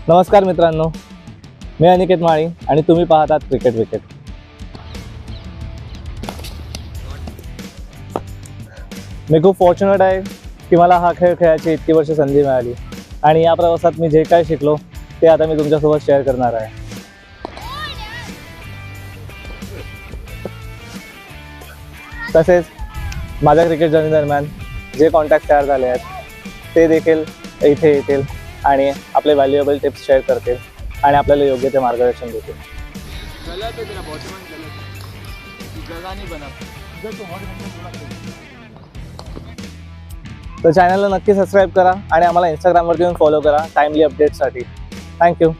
नमस्कार मित्रांनो, मी अनिकेत माळी आणि तुम्ही पाहतात क्रिकेट विकेट. मी खूप फॉर्च्युनेट आहे की मला हा खेळ खेळायची इतकी वर्ष संधी मिळाली आणि या प्रवासात मी जे काय शिकलो ते आता मी तुमच्यासोबत शेअर करणार आहे. तसेच माझ्या क्रिकेट जर्नी दरम्यान जे कॉन्टॅक्ट तयार झाले आहेत ते देखील इथे येतील आणि आपले व्हॅल्युएबल टिप्स शेअर करतील आणि आपल्याला योग्य ते मार्गदर्शन देतील. तर चॅनलला नक्की सबस्क्राईब करा आणि आम्हाला इंस्टाग्रामवरती येऊन फॉलो करा टाइमली अपडेट्ससाठी. थँक्यू.